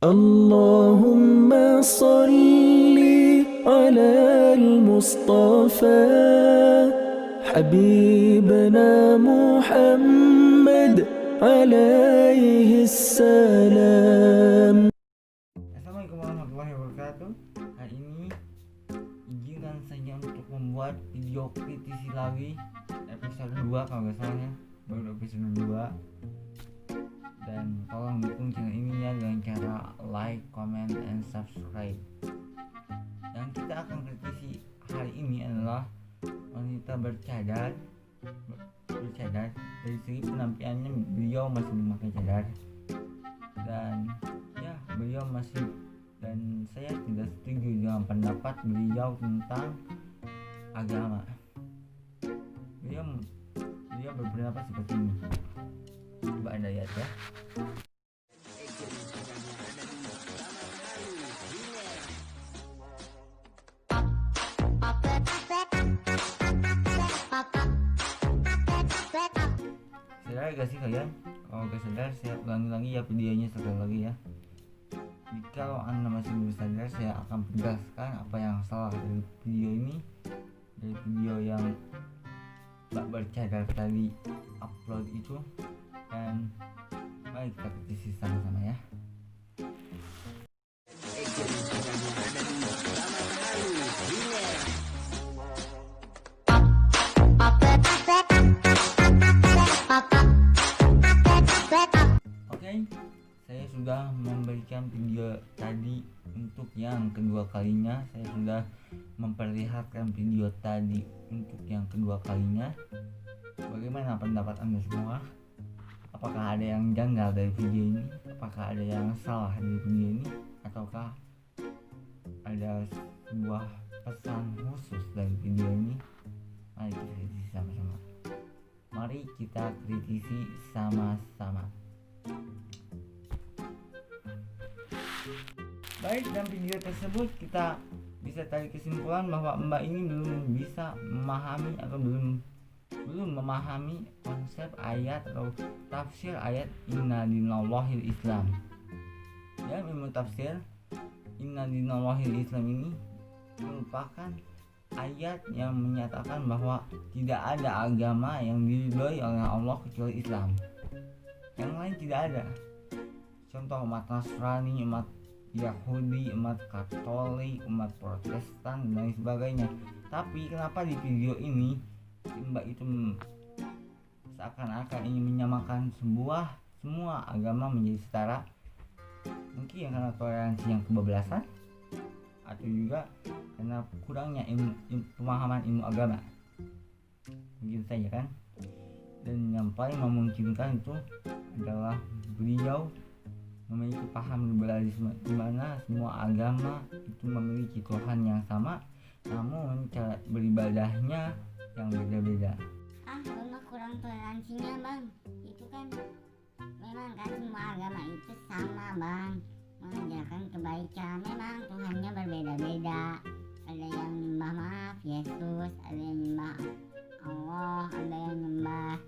اللهم صل على المصطفى حبيبنا محمد عليه السلام. Assalamualaikum warahmatullahi wabarakatuh. Hari ini izinkan saya untuk membuat video kritisi lagi episode 2 kalau nggak salah ya, baru episode 2. Dan tolong dukung channel ini ya dengan cara like, comment, and subscribe. Yang kita akan kritisi hari ini adalah wanita bercadar. Dari segi penampilannya beliau masih memakai cadar, dan ya beliau masih, dan saya tidak setuju dengan pendapat beliau tentang agama. Beliau berpendapat seperti ini. Coba Anda lihat ya. Sadar gak sih kalian? Kalau gak sadar, saya ulangi lagi ya videonya sekali lagi ya. Jika Anda masih belum sadar, saya akan menjelaskan apa yang salah dari video ini, dari video yang Mbak bercadar tadi upload itu. Dan mari kita kritisi sama-sama ya. Oke, saya sudah memberikan video tadi untuk yang kedua kalinya. Saya sudah memperlihatkan video tadi untuk yang kedua kalinya. Bagaimana pendapat Anda semua? Apakah ada yang janggal dari video ini? Apakah ada yang salah dari video ini? Ataukah ada sebuah pesan khusus dari video ini? Mari kita kritisi sama-sama. Mari kita kritisi sama-sama. Baik, dalam video tersebut kita bisa tarik kesimpulan bahwa Mbak ini belum bisa memahami atau belum memahami konsep ayat atau tafsir ayat inna dinallahil islam. Dalam ilmu tafsir, inna dinallahil islam ini merupakan ayat yang menyatakan bahwa tidak ada agama yang diridhoi oleh Allah kecuali Islam. Yang lain tidak ada. Contoh umat Nasrani, umat Yahudi, umat Katolik, umat Protestan, dan sebagainya. Tapi kenapa di video ini Mbak itu seakan-akan ingin menyamakan semua agama menjadi setara? Mungkin karena toleransi yang kebablasan, atau juga karena kurangnya pemahaman ilmu agama. Mungkin saja kan. Dan yang paling memungkinkan itu adalah beliau memiliki paham liberalisme, di mana semua agama itu memiliki Tuhan yang sama, namun cara beribadahnya yang beda-beda. Memang kurang toleransinya bang. Itu kan memang kan semua agama itu sama bang, mengajarkan kebaikan. Memang Tuhannya berbeda-beda. Ada yang nyembah maaf Yesus, ada yang nyembah Allah, ada yang nyembah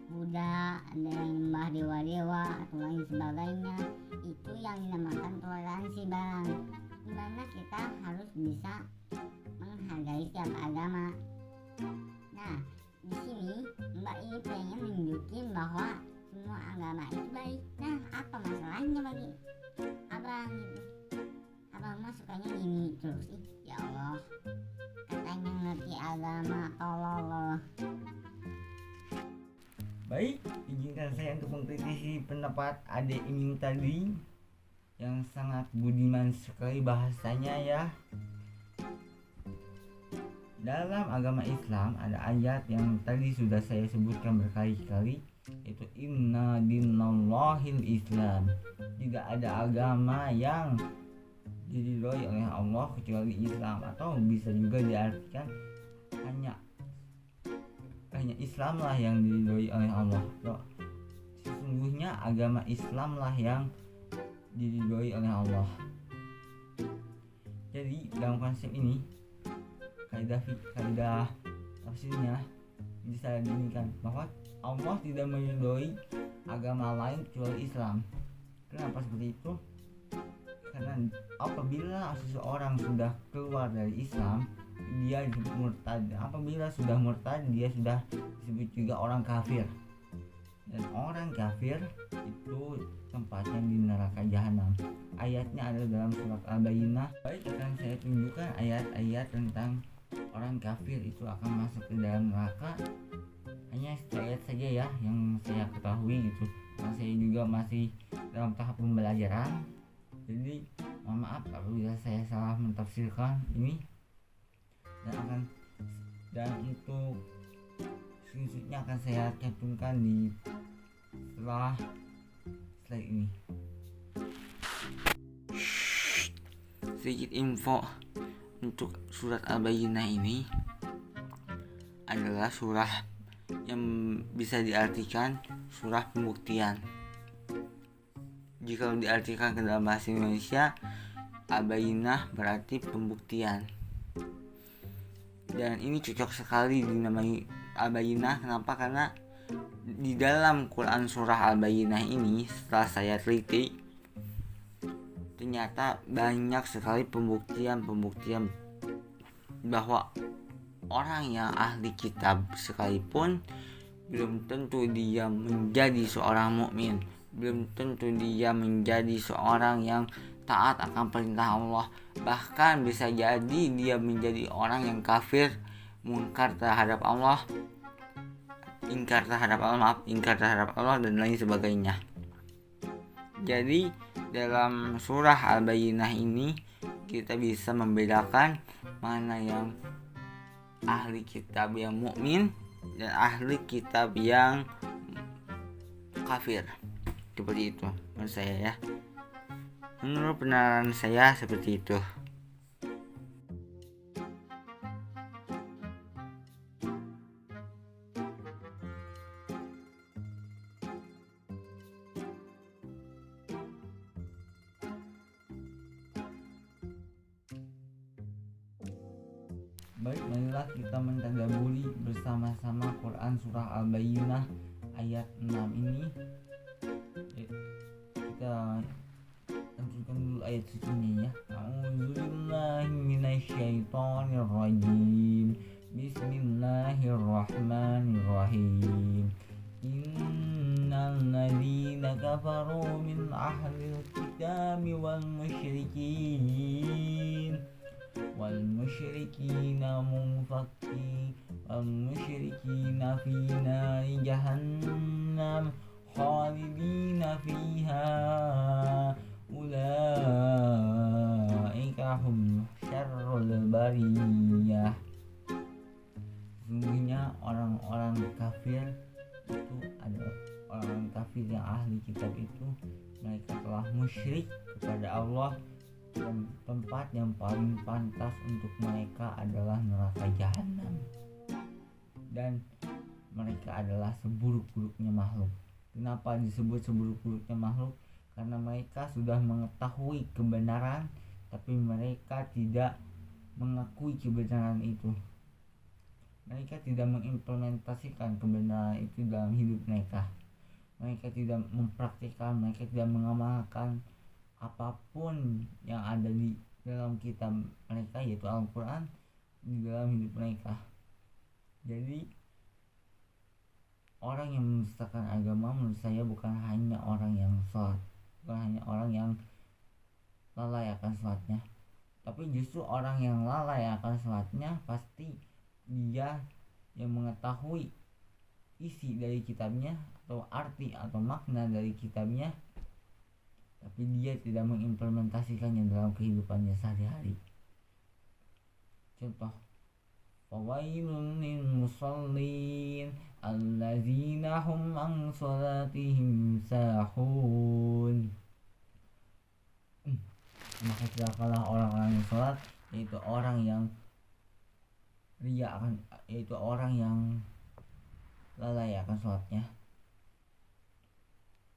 Buddha, ada yang nyembah dewa-dewa atau lain sebagainya. Itu yang dinamakan toleransi bang, dimana kita harus bisa menghargai setiap agama. Nah, di sini Mbak ini pengen nunjukin bahwa semua agama itu baik. Nah, apa masalahnya bagi abang gitu? Abang mah sukanya gini terus sih. Ya Allah, katanya ngerti agama, tolol. Baik, izinkan saya untuk mengkritisi pendapat adik ini tadi yang sangat budiman sekali bahasanya ya. Dalam agama Islam ada ayat yang tadi sudah saya sebutkan berkali-kali, yaitu inna dinallahil islam. Tidak ada agama yang diridhoi oleh Allah kecuali Islam, atau bisa juga diartikan hanya Islam lah yang diridhoi oleh Allah. Sesungguhnya agama Islam lah yang diridhoi oleh Allah. Jadi dalam konsep ini kaidah tafsirnya bisa dinamakan bahwa Allah tidak meridhoi agama lain kecuali Islam. Kenapa seperti itu? Karena apabila seseorang sudah keluar dari Islam, dia murtad. Apabila sudah murtad, dia sudah disebut juga orang kafir. Dan orang kafir itu tempatnya di neraka jahanam. Ayatnya ada dalam surat Al-Bayyinah. Baik, akan saya tunjukkan ayat-ayat tentang orang kafir itu akan masuk ke dalam neraka. Hanya ayat saja ya yang saya ketahui gitu. Karena saya juga masih dalam tahap pembelajaran. Jadi mohon maaf apabila saya salah mentafsirkan ini. Dan untuk screenshotnya akan saya cantumkan di setelah slide ini. Sedikit info untuk surat Al-Bayyinah ini adalah surah yang bisa diartikan surah pembuktian. Jika diartikan ke dalam bahasa Indonesia, Al-Bayyinah berarti pembuktian. Dan ini cocok sekali dinamai Al-Bayyinah. Kenapa? Karena di dalam Quran surah Al-Bayyinah ini, setelah saya teliti, ternyata banyak sekali pembuktian bahwa orang yang ahli kitab sekalipun belum tentu dia menjadi seorang mukmin, belum tentu dia menjadi seorang yang taat akan perintah Allah. Bahkan bisa jadi dia menjadi orang yang kafir, ingkar terhadap Allah dan lain sebagainya. Jadi dalam surah Al-Bayyinah ini kita bisa membedakan mana yang ahli kitab yang mukmin dan ahli kitab yang kafir. Seperti itu menurut saya ya. Menurut penilaian saya seperti itu. Baik, marilah kita mentadabburi bersama-sama Quran surah Al-Bayyinah ayat 6 ini. Kita tentukan dulu ayat sucinya ya. A'udzubillahi minasyaitonirrajim. Bismillahirrahmanirrahim. Innal ladzina kafaru min ahlil kitabi wal musyrikin والمشركين في نار جهنم خالدين فيها أولئك هم شر البرية. Sesungguhnya orang-orang kafir itu adalah orang kafir yang ahli kitab itu, mereka telah musyrik kepada Allah, dan tempat yang paling pantas untuk mereka adalah neraka jahanam. Dan mereka adalah seburuk-buruknya makhluk. Kenapa disebut seburuk-buruknya makhluk? Karena mereka sudah mengetahui kebenaran, tapi mereka tidak mengakui kebenaran itu. Mereka tidak mengimplementasikan kebenaran itu dalam hidup mereka. Mereka tidak mempraktikkan, mereka tidak mengamalkan apapun yang ada di dalam kitab mereka, yaitu Al-Quran, di dalam hidup mereka. Jadi orang yang mendustakan agama menurut saya bukan hanya orang yang sholat, bukan hanya orang yang lalai akan sholatnya, tapi justru orang yang lalai akan sholatnya pasti dia yang mengetahui isi dari kitabnya atau arti atau makna dari kitabnya, tapi dia tidak mengimplementasikannya dalam kehidupannya sehari-hari. Contoh, fawailun lil musallin allazina hum an salatihim sahun. Maka celakalah orang-orang yang salat, yaitu orang yang ria akan, yaitu orang yang lalai akan salatnya.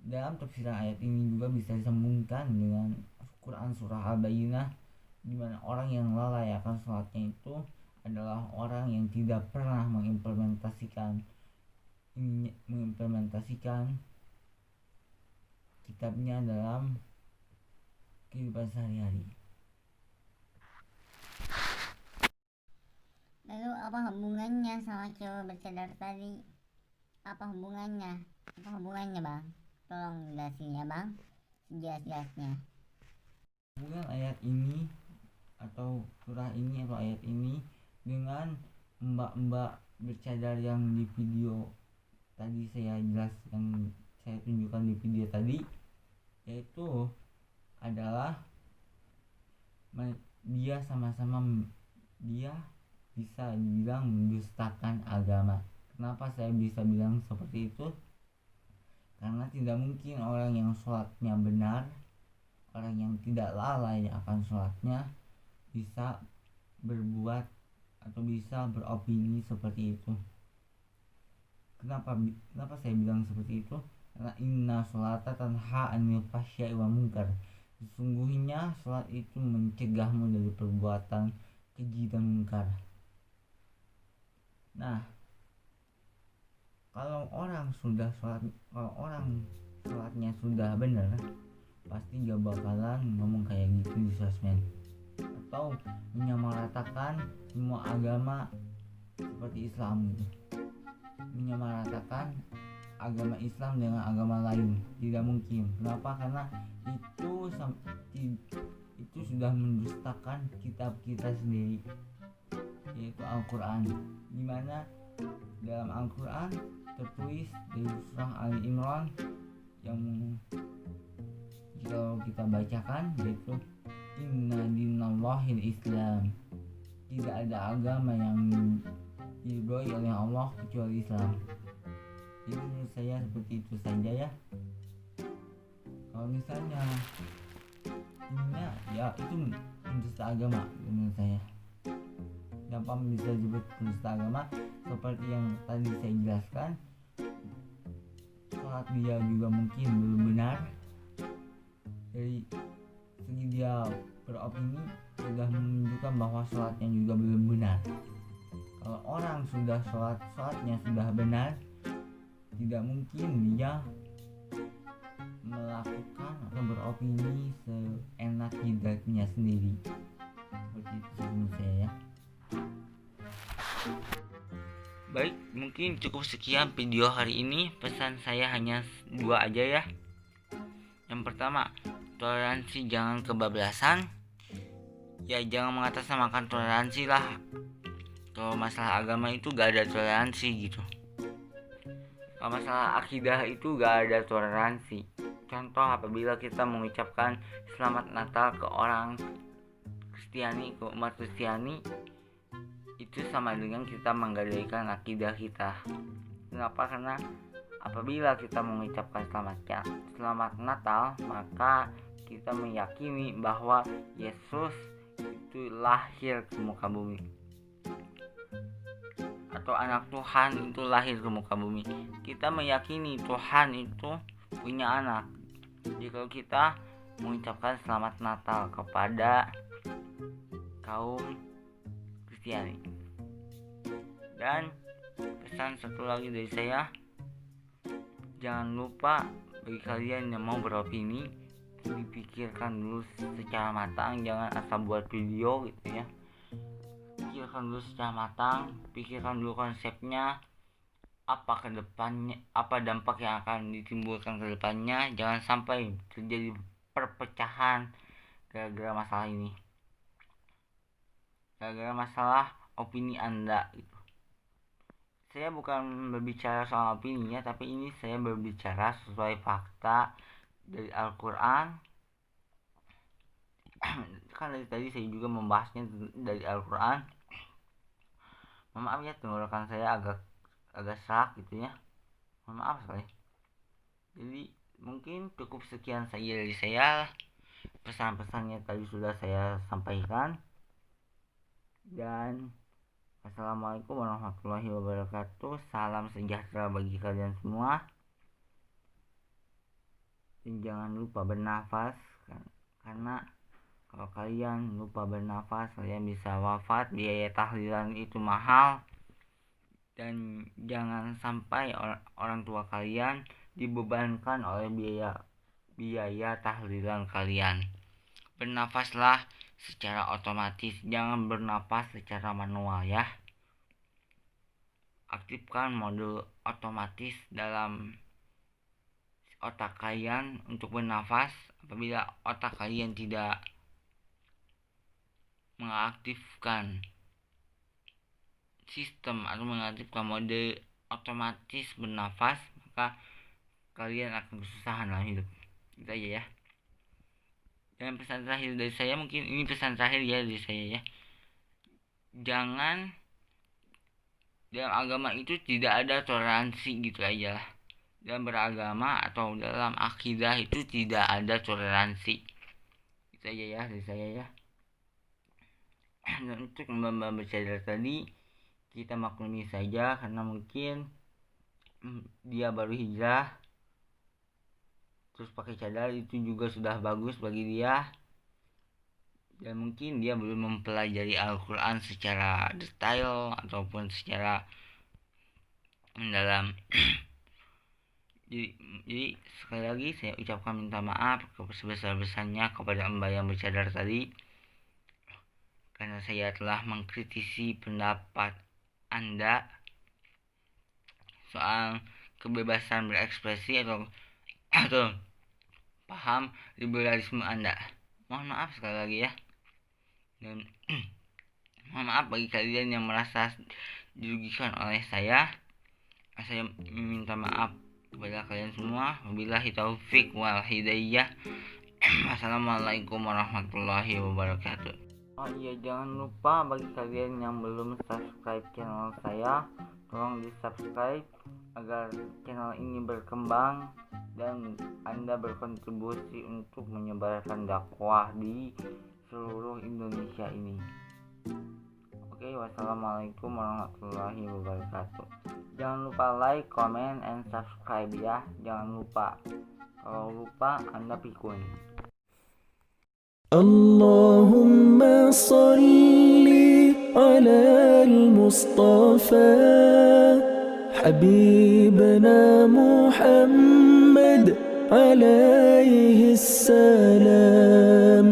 Dalam tafsiran ayat ini juga bisa disambungkan dengan Quran surah Al-Bayyinah, di mana orang yang lalai akan sholatnya itu adalah orang yang tidak pernah mengimplementasikan kitabnya dalam kehidupan sehari-hari. Lalu apa hubungannya sama cowok bercadar tadi? Apa hubungannya bang? Tolong jelasin ya bang, sejelas-jelasnya. Hubungan ayat ini atau surah ini atau ayat ini dengan mbak-mbak bercadar yang di video tadi yang saya tunjukkan di video tadi, yaitu adalah dia bisa dibilang mendustakan agama. Kenapa saya bisa bilang seperti itu? Karena tidak mungkin orang yang sholatnya benar, orang yang tidak lalai akan sholatnya, bisa berbuat atau bisa beropini seperti itu. Kenapa saya bilang seperti itu? Karena inna sholata tanha anil fahsya'i wa munkar. Sesungguhnya sholat itu mencegahmu dari perbuatan keji dan munkar. Nah, kalau orang sholatnya sudah benar, pasti gak bakalan ngomong kayak gitu di sosmed atau menyamaratakan semua agama seperti Islam gitu. Menyamaratakan agama Islam dengan agama lain tidak mungkin. Kenapa? Karena itu sudah mendustakan kitab kita sendiri, yaitu Al-Quran, dimana dalam Al-Quran tertulis dari surah Ali Imran yang kalau kita bacakan, yaitu inna dinallahil Islam, tidak ada agama yang diridhoi oleh Allah kecuali Islam. Jadi menurut saya seperti itu saja ya. Kalau misalnya ininya ya itu penista agama menurut saya. Gampang bisa disebut penista agama seperti yang tadi saya jelaskan. Sholat dia juga mungkin belum benar. Dari segi dia beropini sudah menunjukkan bahwa sholatnya juga belum benar. Kalau orang sudah sholatnya sudah benar, tidak mungkin dia melakukan atau beropini seenak jidatnya sendiri. Seperti itu menurut saya ya. Baik, mungkin cukup sekian video hari ini. Pesan saya hanya 2 aja ya. Yang pertama, toleransi jangan kebablasan. Ya jangan mengatasnamakan toleransi lah. Kalau masalah agama itu gak ada toleransi gitu. Kalau masalah akidah itu gak ada toleransi. Contoh, apabila kita mengucapkan selamat Natal ke orang Kristiani, ke umat Kristiani, itu sama dengan kita menggadaikan akidah kita. Kenapa? Karena apabila kita mengucapkan selamat Natal, maka kita meyakini bahwa Yesus itu lahir ke muka bumi, atau anak Tuhan itu lahir ke muka bumi. Kita meyakini Tuhan itu punya anak. Jadi kalau kita mengucapkan selamat Natal kepada kaum Kristiani. Dan pesan satu lagi dari saya, jangan lupa bagi kalian yang mau beropini, dipikirkan dulu secara matang, jangan asal buat video gitu ya. Pikirkan dulu secara matang, pikirkan dulu konsepnya, apa dampak yang akan ditimbulkan ke depannya. Jangan sampai terjadi perpecahan gara-gara masalah ini, gara-gara masalah opini Anda gitu. Saya bukan berbicara soal opini ya, tapi ini saya berbicara sesuai fakta dari Al-Quran. Kan dari tadi saya juga membahasnya dari Al-Quran. Maaf ya, tenggorokan saya agak serak gitu ya. Maaf sekali. Jadi mungkin cukup sekian saja dari saya. Pesan-pesannya tadi sudah saya sampaikan. Dan Assalamualaikum warahmatullahi wabarakatuh. Salam sejahtera bagi kalian semua. Dan jangan lupa bernafas, karena kalau kalian lupa bernafas, kalian bisa wafat. Biaya tahlilan itu mahal. Dan jangan sampai orang tua kalian dibebankan oleh biaya tahlilan kalian. bernafaslah secara otomatis, jangan bernafas secara manual ya. Aktifkan mode otomatis dalam otak kalian untuk bernafas. Apabila otak kalian tidak mengaktifkan sistem atau mengaktifkan mode otomatis bernafas, maka kalian akan kesusahan dalam hidup. Itu aja ya. Dan pesan terakhir dari saya, mungkin ini pesan terakhir ya dari saya ya. Jangan, dalam agama itu tidak ada toleransi gitu aja lah. Dalam beragama atau dalam akidah itu tidak ada toleransi. Itu aja ya dari saya ya. Dan untuk Mbak bercadar tadi, kita maklumi saja karena mungkin dia baru hijrah, terus pakai cadar itu juga sudah bagus bagi dia. Dan mungkin dia belum mempelajari Al-Quran secara detail ataupun secara mendalam. jadi sekali lagi saya ucapkan minta maaf sebesar-besarnya kepada Mbak yang bercadar tadi, karena saya telah mengkritisi pendapat Anda soal kebebasan berekspresi atau paham liberalisme Anda. Mohon maaf sekali lagi ya. Dan mohon maaf bagi kalian yang merasa dirugikan oleh saya. Saya minta maaf kepada kalian semua. Wabillahi taufik wal hidayah. Wassalamualaikum warahmatullahi wabarakatuh. Oh iya, jangan lupa bagi kalian yang belum subscribe channel saya, tolong di subscribe agar channel ini berkembang dan Anda berkontribusi untuk menyebarkan dakwah di seluruh Indonesia ini. Oke, wassalamualaikum warahmatullahi wabarakatuh. Jangan lupa like, comment, and subscribe ya. Jangan lupa. Kalau lupa Anda pikun. اللهم صل على المصطفى حبيبنا محمد عليه السلام.